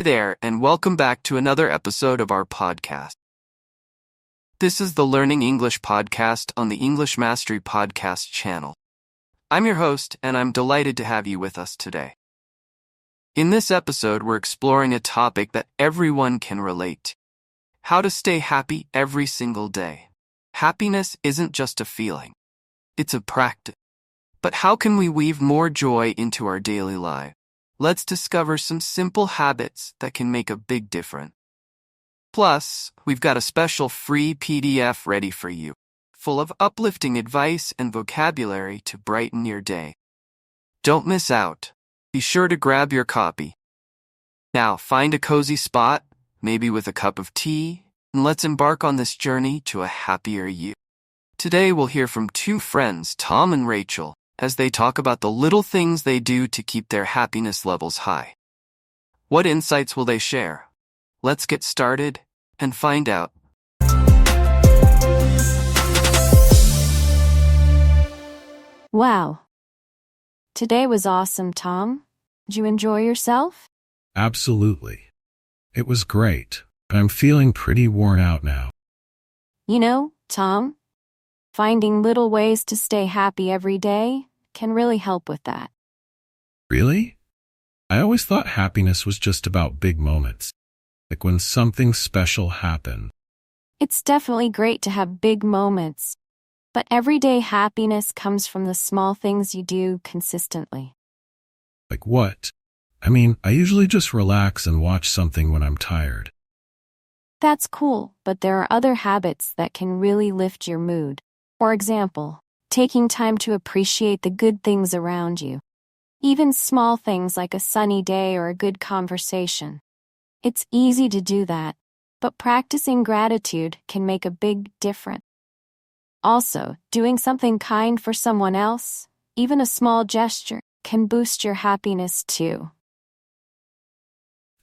there, and welcome back to another episode of our podcast. This is the Learning English podcast on the English Mastery Podcast channel. I'm your host, and I'm delighted to have you with us today. In this episode, we're exploring a topic that everyone can relate to: how to stay happy every single day. Happiness isn't just a feeling, it's a practice. But how can we weave more joy into our daily life? Let's discover some simple habits that can make a big difference. Plus, we've got a special free PDF ready for you, full of uplifting advice and vocabulary to brighten your day. Don't miss out. Be sure to grab your copy. Now, find a cozy spot, maybe with a cup of tea, and let's embark on this journey to a happier you. Today, we'll hear from two friends, Tom and Rachel, as they talk about the little things they do to keep their happiness levels high. What insights will they share? Let's get started and find out. Wow. Today was awesome, Tom. Did you enjoy yourself? Absolutely. It was great, but I'm feeling pretty worn out now. You know, Tom, finding little ways to stay happy every day can really help with that. Really? I always thought happiness was just about big moments, like when something special happened. It's definitely great to have big moments, but everyday happiness comes from the small things you do consistently. Like what? I usually just relax and watch something when I'm tired. That's cool, but there are other habits that can really lift your mood. For example, taking time to appreciate the good things around you. Even small things like a sunny day or a good conversation. It's easy to do that, but practicing gratitude can make a big difference. Also, doing something kind for someone else, even a small gesture, can boost your happiness too.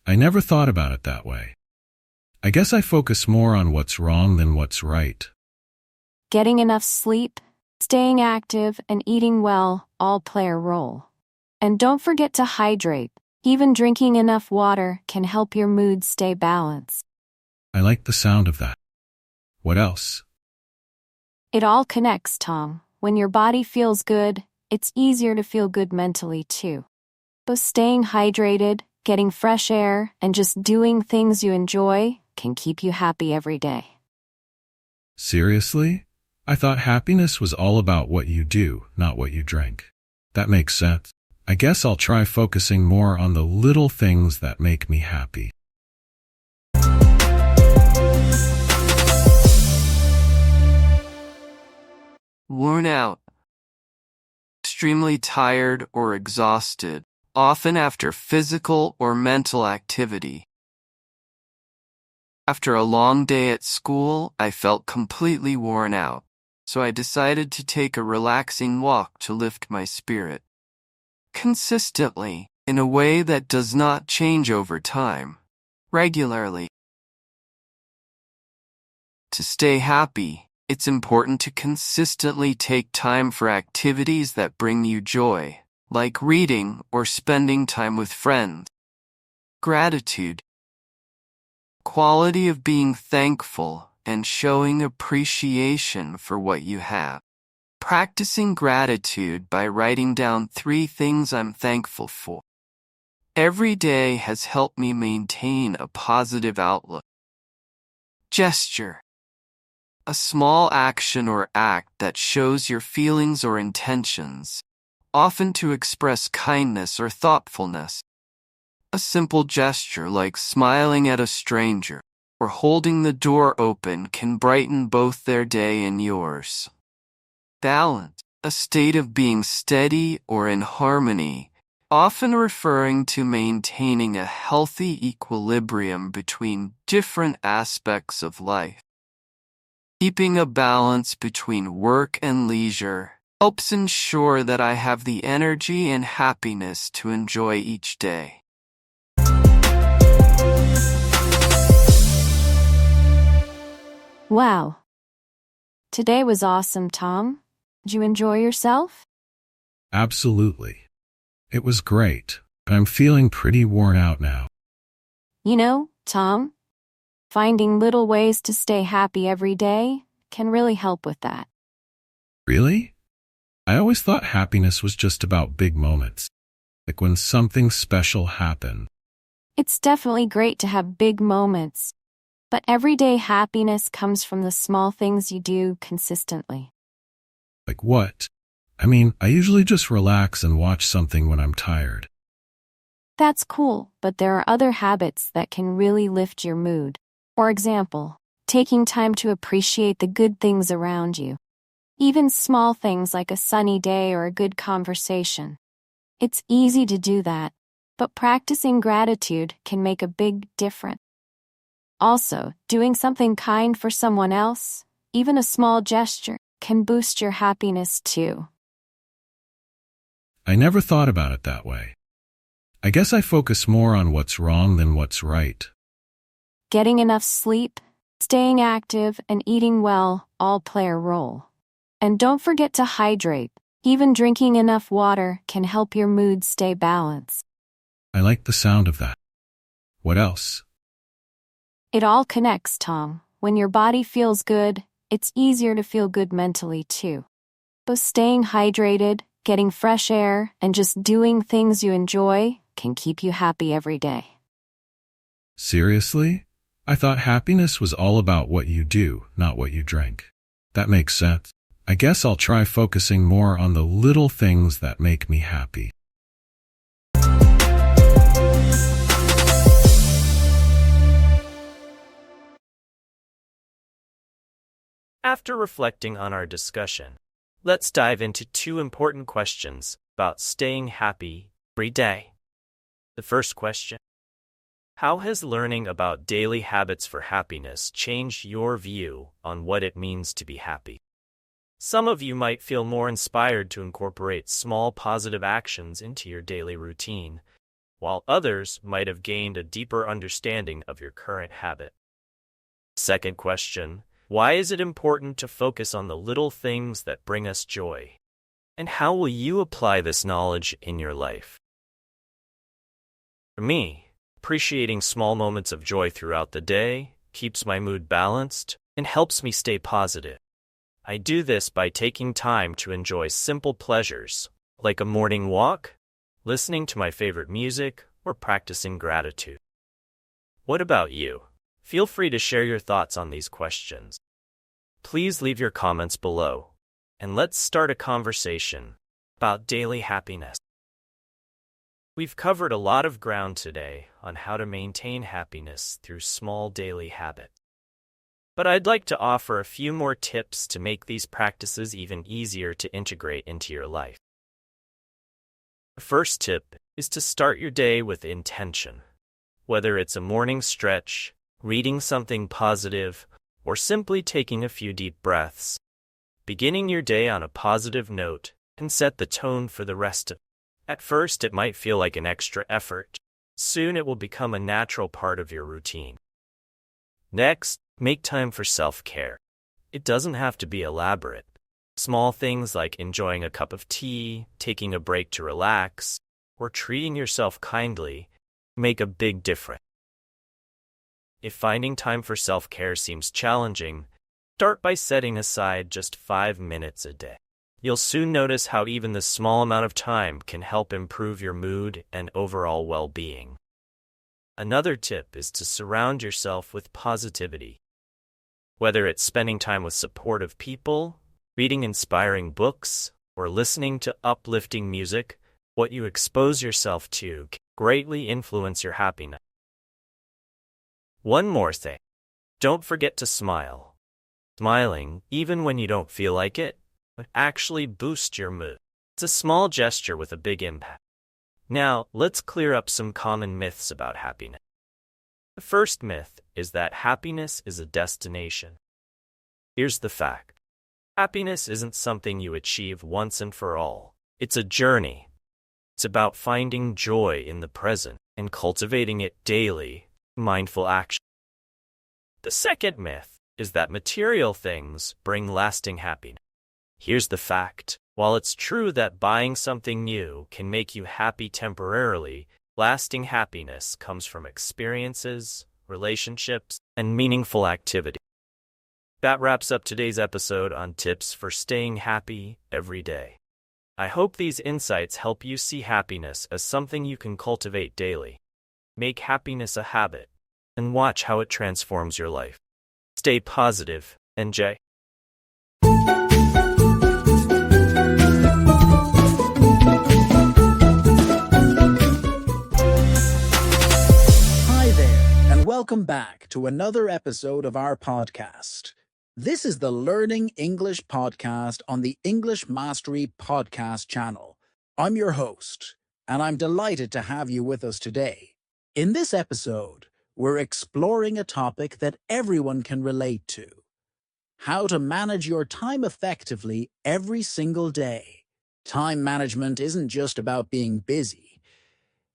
I never thought about it that way. I guess I focus more on what's wrong than what's right. Getting enough sleep, staying active, and eating well all play a role. And don't forget to hydrate. Even drinking enough water can help your mood stay balanced. I like the sound of that. What else? It all connects, Tom. When your body feels good, it's easier to feel good mentally too. So staying hydrated, getting fresh air, and just doing things you enjoy can keep you happy every day. Seriously? I thought happiness was all about what you do, not what you drink. That makes sense. I guess I'll try focusing more on the little things that make me happy. Worn out. Extremely tired or exhausted, often after physical or mental activity. After a long day at school, I felt completely worn out, so I decided to take a relaxing walk to lift my spirit. Consistently, in a way that does not change over time. Regularly. To stay happy, it's important to consistently take time for activities that bring you joy, like reading or spending time with friends. Gratitude. Quality of being thankful and showing appreciation for what you have. Practicing gratitude by writing down 3 things I'm thankful for. Every day has helped me maintain a positive outlook. Gesture. A small action or act that shows your feelings or intentions, often to express kindness or thoughtfulness. A simple gesture like smiling at a stranger or holding the door open can brighten both their day and yours. Balance, a state of being steady or in harmony, often referring to maintaining a healthy equilibrium between different aspects of life. Keeping a balance between work and leisure helps ensure that I have the energy and happiness to enjoy each day. Wow. Today was awesome, Tom. Did you enjoy yourself? Absolutely. It was great, but I'm feeling pretty worn out now. Tom, finding little ways to stay happy every day can really help with that. Really? I always thought happiness was just about big moments, like when something special happened. It's definitely great to have big moments, but everyday happiness comes from the small things you do consistently. Like what? I mean, I usually just relax and watch something when I'm tired. That's cool, but there are other habits that can really lift your mood. For example, taking time to appreciate the good things around you. Even small things like a sunny day or a good conversation. It's easy to do that, but practicing gratitude can make a big difference. Also, doing something kind for someone else, even a small gesture, can boost your happiness too. I never thought about it that way. I guess I focus more on what's wrong than what's right. Getting enough sleep, staying active, and eating well all play a role. And don't forget to hydrate. Even drinking enough water can help your mood stay balanced. I like the sound of that. What else? It all connects, Tom. When your body feels good, it's easier to feel good mentally too. So staying hydrated, getting fresh air, and just doing things you enjoy can keep you happy every day. Seriously? I thought happiness was all about what you do, not what you drink. That makes sense. I guess I'll try focusing more on the little things that make me happy. After reflecting on our discussion, let's dive into two important questions about staying happy every day. The first question: how has learning about daily habits for happiness changed your view on what it means to be happy? Some of you might feel more inspired to incorporate small positive actions into your daily routine, while others might have gained a deeper understanding of your current habit. Second question: why is it important to focus on the little things that bring us joy? And how will you apply this knowledge in your life? For me, appreciating small moments of joy throughout the day keeps my mood balanced and helps me stay positive. I do this by taking time to enjoy simple pleasures, like a morning walk, listening to my favorite music, or practicing gratitude. What about you? Feel free to share your thoughts on these questions. Please leave your comments below, and let's start a conversation about daily happiness. We've covered a lot of ground today on how to maintain happiness through small daily habits. But I'd like to offer a few more tips to make these practices even easier to integrate into your life. The first tip is to start your day with intention. Whether it's a morning stretch, reading something positive, or simply taking a few deep breaths, beginning your day on a positive note can set the tone for the rest of it. At first, it might feel like an extra effort. Soon it will become a natural part of your routine. Next, make time for self-care. It doesn't have to be elaborate. Small things like enjoying a cup of tea, taking a break to relax, or treating yourself kindly make a big difference. If finding time for self-care seems challenging, start by setting aside just 5 minutes a day. You'll soon notice how even the small amount of time can help improve your mood and overall well-being. Another tip is to surround yourself with positivity. Whether it's spending time with supportive people, reading inspiring books, or listening to uplifting music, what you expose yourself to can greatly influence your happiness. One more thing. Don't forget to smile. Smiling, even when you don't feel like it, would actually boost your mood. It's a small gesture with a big impact. Now, let's clear up some common myths about happiness. The first myth is that happiness is a destination. Here's the fact. Happiness isn't something you achieve once and for all. It's a journey. It's about finding joy in the present and cultivating it daily, mindful action. The second myth is that material things bring lasting happiness. Here's the fact. While it's true that buying something new can make you happy temporarily, Lasting happiness comes from experiences, relationships, and meaningful activity. That wraps up today's episode on tips for staying happy every day. I hope these insights help you see happiness as something you can cultivate daily. Make happiness a habit, and watch how it transforms your life. Stay positive, NJ. Hi there, and welcome back to another episode of our podcast. This is the Learning English podcast on the English Mastery Podcast channel. I'm your host, and I'm delighted to have you with us today. In this episode, we're exploring a topic that everyone can relate to: how to manage your time effectively every single day. Time management isn't just about being busy.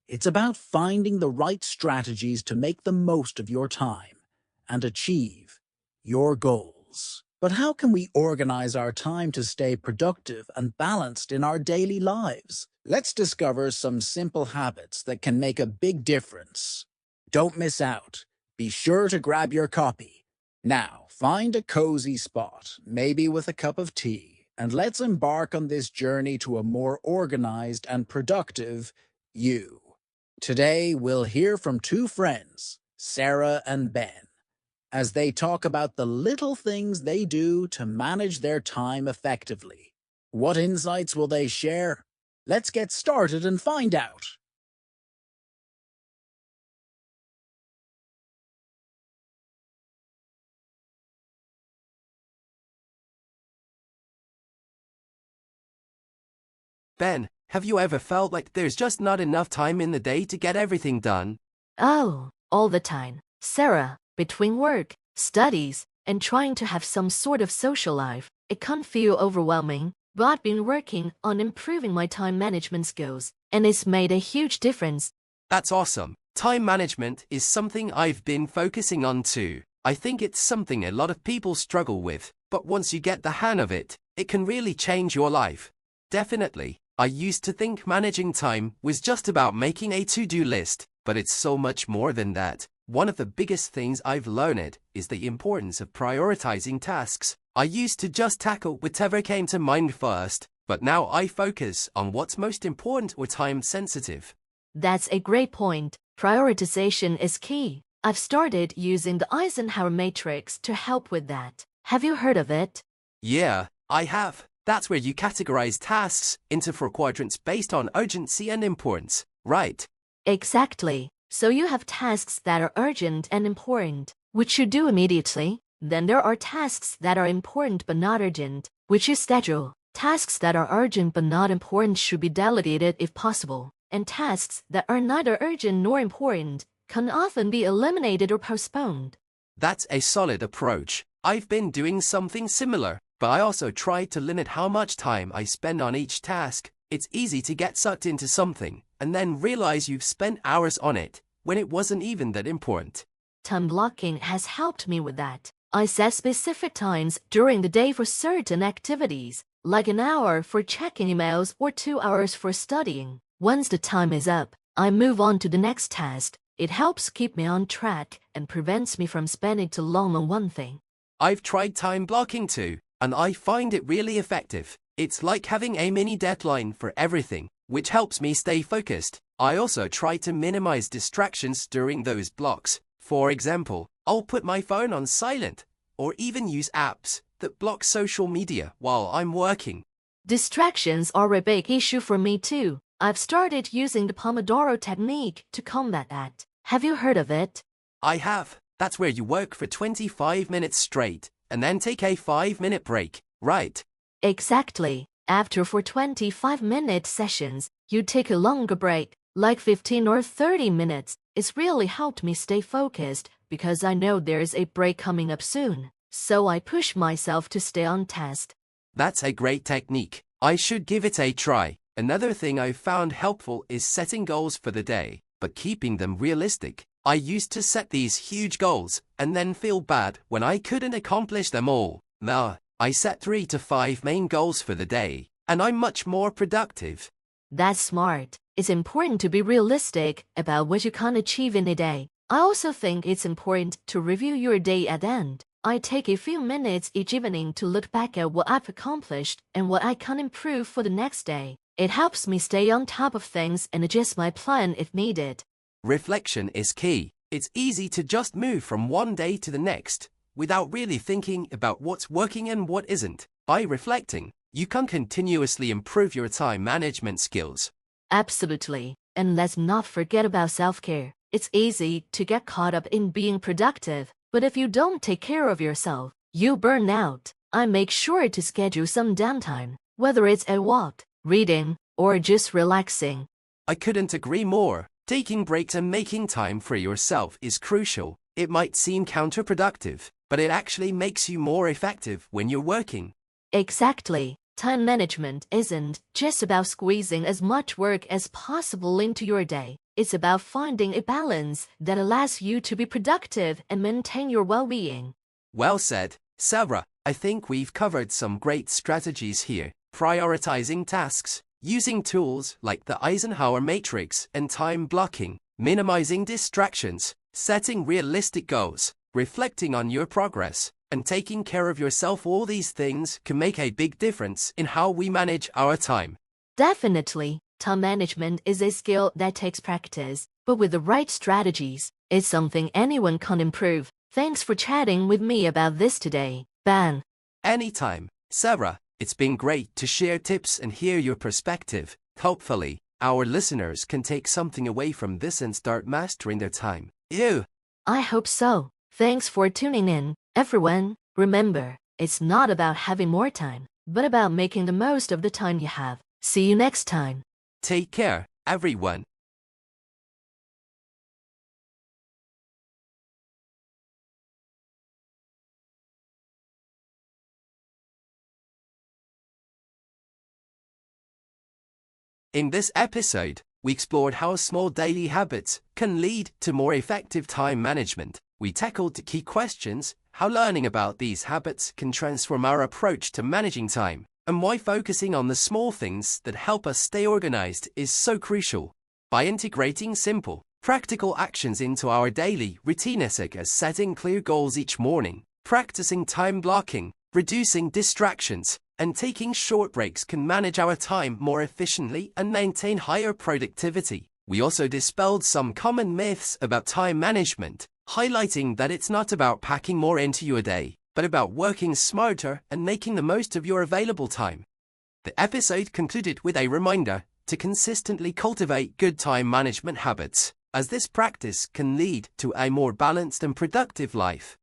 It's about finding the right strategies to make the most of your time and achieve your goals. But how can we organize our time to stay productive and balanced in our daily lives? Let's discover some simple habits that can make a big difference. Don't miss out. Be sure to grab your copy. Now, find a cozy spot, maybe with a cup of tea, and let's embark on this journey to a more organized and productive you. Today, we'll hear from two friends, Sarah and Ben, as they talk about the little things they do to manage their time effectively. What insights will they share? Let's get started and find out. Ben, have you ever felt like there's just not enough time in the day to get everything done? Oh, all the time, Sarah. Between work, studies, and trying to have some sort of social life, it can feel overwhelming, but I've been working on improving my time management skills, and it's made a huge difference. That's awesome. Time management is something I've been focusing on too. I think it's something a lot of people struggle with, but once you get the hang of it, it can really change your life. Definitely, I used to think managing time was just about making a to-do list, but it's so much more than that. One of the biggest things I've learned is the importance of prioritizing tasks. I used to just tackle whatever came to mind first, but now I focus on what's most important or time sensitive. That's a great point. Prioritization is key. I've started using the Eisenhower matrix to help with that. Have you heard of it? Yeah, I have. That's where you categorize tasks into 4 quadrants based on urgency and importance, right? Exactly. So you have tasks that are urgent and important, which you do immediately. Then there are tasks that are important but not urgent, which you schedule. Tasks that are urgent but not important should be delegated if possible. And tasks that are neither urgent nor important can often be eliminated or postponed. That's a solid approach. I've been doing something similar, but I also try to limit how much time I spend on each task. It's easy to get sucked into something and then realize you've spent hours on it when it wasn't even that important. Time blocking has helped me with that. I set specific times during the day for certain activities, like an hour for checking emails or 2 hours for studying. Once the time is up, I move on to the next task. It helps keep me on track and prevents me from spending too long on one thing. I've tried time blocking too, and I find it really effective. It's like having a mini deadline for everything, which helps me stay focused. I also try to minimize distractions during those blocks. For example, I'll put my phone on silent, or even use apps that block social media while I'm working. Distractions are a big issue for me too. I've started using the Pomodoro technique to combat that. Have you heard of it? I have. That's where you work for 25 minutes straight, and then take a 5-minute break, right? Exactly. After 25-minute sessions, you take a longer break, like 15 or 30 minutes. It's really helped me stay focused because I know there's a break coming up soon. So I push myself to stay on task. That's a great technique. I should give it a try. Another thing I've found helpful is setting goals for the day, but keeping them realistic. I used to set these huge goals and then feel bad when I couldn't accomplish them all. Now, I set 3 to 5 main goals for the day, and I'm much more productive. That's smart. It's important to be realistic about what you can achieve in a day. I also think it's important to review your day at the end. I take a few minutes each evening to look back at what I've accomplished and what I can improve for the next day. It helps me stay on top of things and adjust my plan if needed. Reflection is key. It's easy to just move from one day to the next without really thinking about what's working and what isn't. By reflecting, you can continuously improve your time management skills. Absolutely. And let's not forget about self-care. It's easy to get caught up in being productive, but if you don't take care of yourself, you burn out. I make sure to schedule some downtime, whether it's a walk, reading, or just relaxing. I couldn't agree more. Taking breaks and making time for yourself is crucial. It might seem counterproductive, but it actually makes you more effective when you're working. Exactly. Time management isn't just about squeezing as much work as possible into your day. It's about finding a balance that allows you to be productive and maintain your well-being. Well said, Sarah. I think we've covered some great strategies here. Prioritizing tasks, using tools like the Eisenhower matrix and time blocking, minimizing distractions, setting realistic goals, reflecting on your progress, and taking care of yourself. All these things can make a big difference in how we manage our time. Definitely, time management is a skill that takes practice, but with the right strategies, it's something anyone can improve. Thanks for chatting with me about this today, Ben. Anytime, Sarah. It's been great to share tips and hear your perspective. Hopefully, our listeners can take something away from this and start mastering their time. I hope so. Thanks for tuning in, everyone. Remember, it's not about having more time, but about making the most of the time you have. See you next time. Take care, everyone. In this episode, we explored how small daily habits can lead to more effective time management. We tackled the key questions, how learning about these habits can transform our approach to managing time, and why focusing on the small things that help us stay organized is so crucial. By integrating simple, practical actions into our daily routine, such as setting clear goals each morning, practicing time blocking, reducing distractions, and taking short breaks can manage our time more efficiently and maintain higher productivity. We also dispelled some common myths about time management, highlighting that it's not about packing more into your day, but about working smarter and making the most of your available time. The episode concluded with a reminder to consistently cultivate good time management habits, as this practice can lead to a more balanced and productive life.